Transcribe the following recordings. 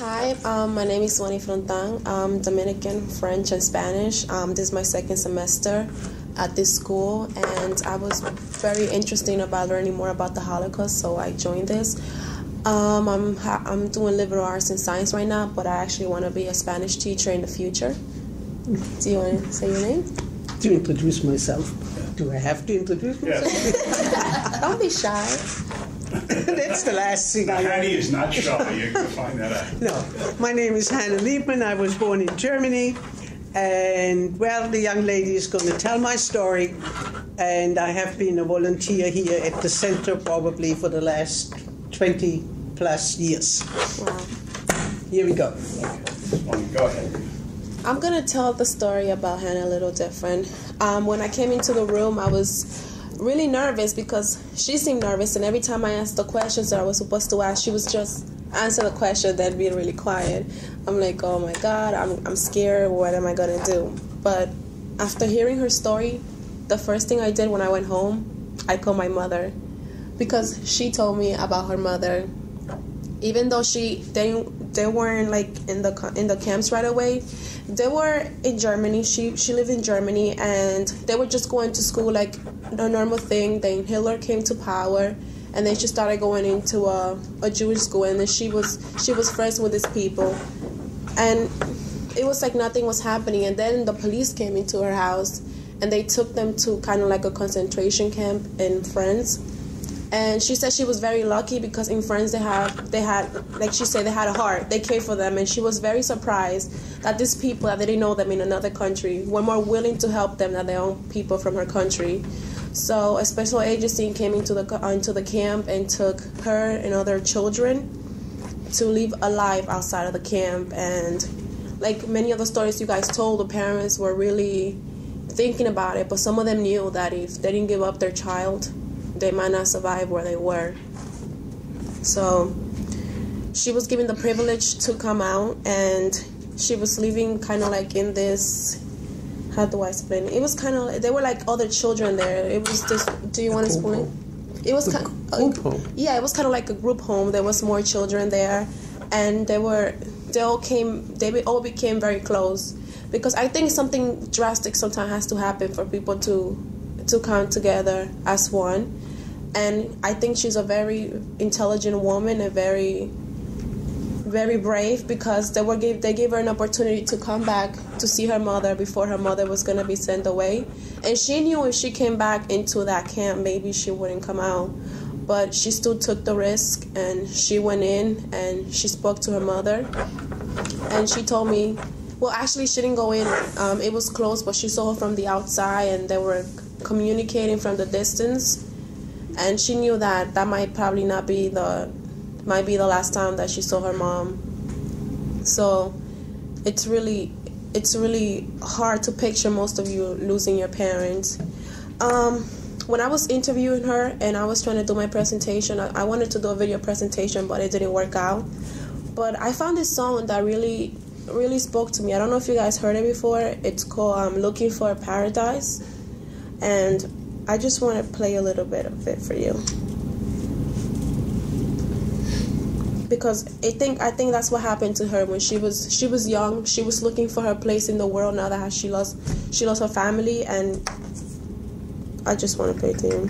Hi, my name is Suany Frontaan. I'm Dominican, French, and Spanish. This is my second semester at this school, and I was very interested about learning more about the Holocaust, so I joined this. I'm doing liberal arts and science right now, but I actually want to be a Spanish teacher in the future. Do you want to say your name? To introduce myself. Do I have to introduce myself? Yes. Don't be shy. That's the last thing I Hanne is not shy. You can find that out. No. My name is Hanne Liebmann. I was born in Germany. And, well, the young lady is going to tell my story. And I have been a volunteer here at the center probably for the last 20 plus years. Wow. Here we go. Okay. Go ahead. I'm going to tell the story about Hanne a little different. When I came into the room, I was really nervous because she seemed nervous, and every time I asked the questions that I was supposed to ask, she was just answer the question, then be really quiet. I'm like, oh my God, I'm scared. What am I going to do? But after hearing her story, the first thing I did when I went home, I called my mother because she told me about her mother. Even though they weren't like in the camps right away, they were in Germany. She lived in Germany, and they were just going to school like a normal thing. Then Hitler came to power, and then she started going into a Jewish school, and then she was friends with these people, and it was like nothing was happening. And then the police came into her house, and they took them to kind of like a concentration camp in France. And she said she was very lucky because in France they had like she said, they had a heart. They cared for them, and she was very surprised that these people that they didn't know them in another country were more willing to help them than their own people from her country. So a special agency came into the camp and took her and other children to live a life outside of the camp. And like many of the stories you guys told, the parents were really thinking about it, but some of them knew that if they didn't give up their child, they might not survive where they were. So she was given the privilege to come out, and she was living kind of like in this, how do I explain it? It was kind of, they were like other children there. It was just, do you want to explain? It was kind of, yeah, it was kind of like a group home. There was more children there, and they all became very close, because I think something drastic sometimes has to happen for people to come together as one. And I think she's a very intelligent woman and very, very brave, because they gave her an opportunity to come back to see her mother before her mother was going to be sent away. And she knew if she came back into that camp, maybe she wouldn't come out. But she still took the risk, and she went in and she spoke to her mother. And she told me, well, actually she didn't go in. It was closed, but she saw her from the outside, and they were communicating from the distance. And she knew that might be the last time that she saw her mom. So it's really hard to picture, most of you, losing your parents. When I was interviewing her and I was trying to do my presentation, I wanted to do a video presentation, but it didn't work out. But I found this song that really spoke to me. I don't know if you guys heard it before. It's called Looking for a Paradise. And I just want to play a little bit of it for you, because I think that's what happened to her when she was young. She was looking for her place in the world. Now that she lost her family, and I just want to play it to you.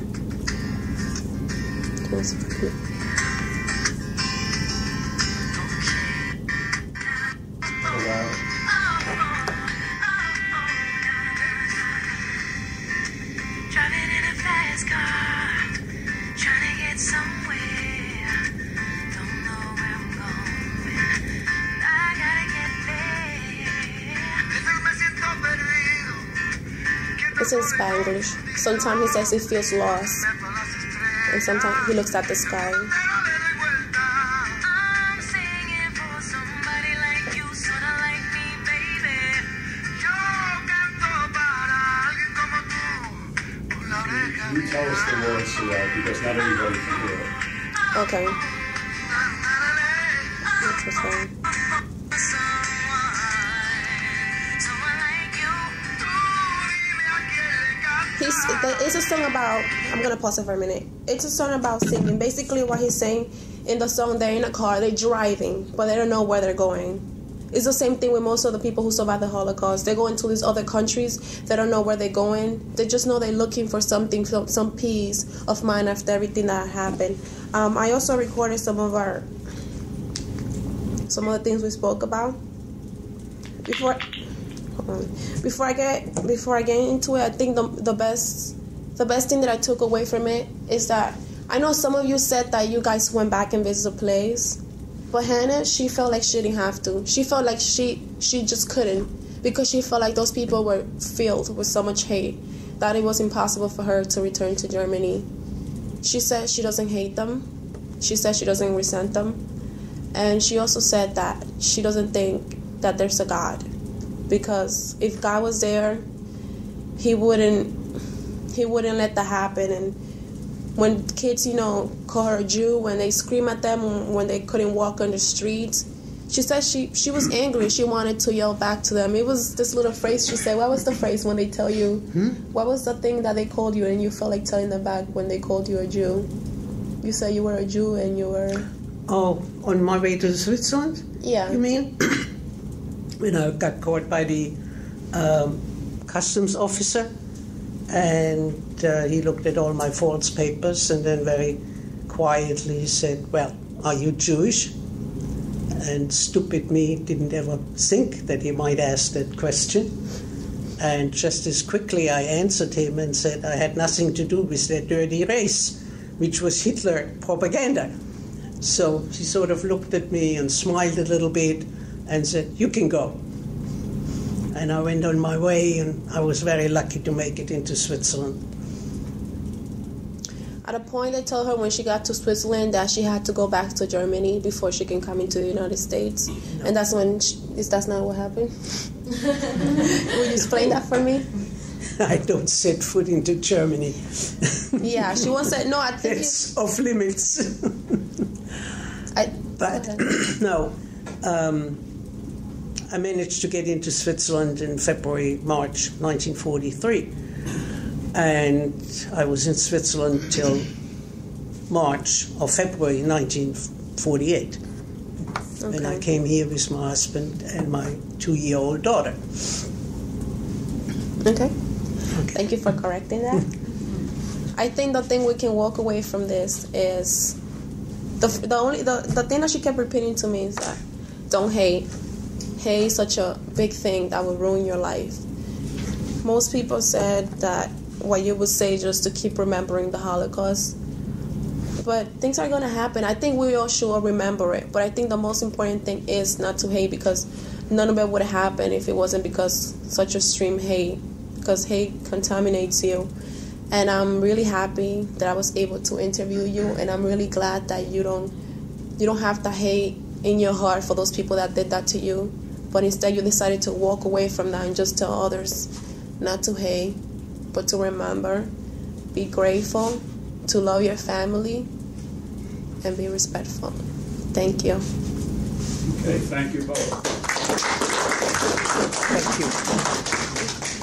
It's in Spanglish. Sometimes he says he feels lost, and sometimes he looks at the sky. You tell us the words to that, because not everybody can hear it. Okay. Interesting. It's a song about, I'm going to pause it for a minute. It's a song about singing. Basically what he's saying in the song, they're in a car, they're driving, but they don't know where they're going. It's the same thing with most of the people who survived the Holocaust. They go into these other countries, they don't know where they're going. They just know they're looking for something, some peace of mind after everything that happened. I also recorded some of the things we spoke about. Before I get into it, I think the best thing that I took away from it is that I know some of you said that you guys went back and visited a place, but Hanne, she felt like she didn't have to. She felt like she just couldn't, because she felt like those people were filled with so much hate that it was impossible for her to return to Germany. She said she doesn't hate them. She said she doesn't resent them. And she also said that she doesn't think that there's a God, because if God was there, he wouldn't let that happen. And when kids, call her a Jew, when they scream at them, when they couldn't walk on the streets, she said she was angry. She wanted to yell back to them. It was this little phrase she said. What was the phrase when they tell you? What was the thing that they called you and you felt like telling them back when they called you a Jew? You said you were a Jew and you were... Oh, on my way to Switzerland? Yeah. You mean? When I got caught by the customs officer, and he looked at all my false papers and then very quietly said, "Well, are you Jewish?" And stupid me didn't ever think that he might ask that question. And just as quickly I answered him and said I had nothing to do with that dirty race, which was Hitler propaganda. So he sort of looked at me and smiled a little bit and said, "You can go." And I went on my way, and I was very lucky to make it into Switzerland. At a point, they told her when she got to Switzerland that she had to go back to Germany before she can come into the United States. No. And that's when, that's not what happened? Will you explain that for me? I don't set foot into Germany. Yeah, she once said, no, I think it's off limits. No. I managed to get into Switzerland in March 1943. And I was in Switzerland till February 1948. Okay. And I came here with my husband and my 2-year-old daughter. Okay. Thank you for correcting that. I think the thing we can walk away from this is the thing that she kept repeating to me is that don't hate. Hate is such a big thing that will ruin your life. Most people said that what you would say just to keep remembering the Holocaust. But things are going to happen. I think we all should remember it. But I think the most important thing is not to hate, because none of it would have happened if it wasn't because such extreme hate. Because hate contaminates you. And I'm really happy that I was able to interview you. And I'm really glad that you don't have to hate in your heart for those people that did that to you. But instead you decided to walk away from that and just tell others not to hate, but to remember, be grateful, to love your family, and be respectful. Thank you. Okay, thank you both. Thank you.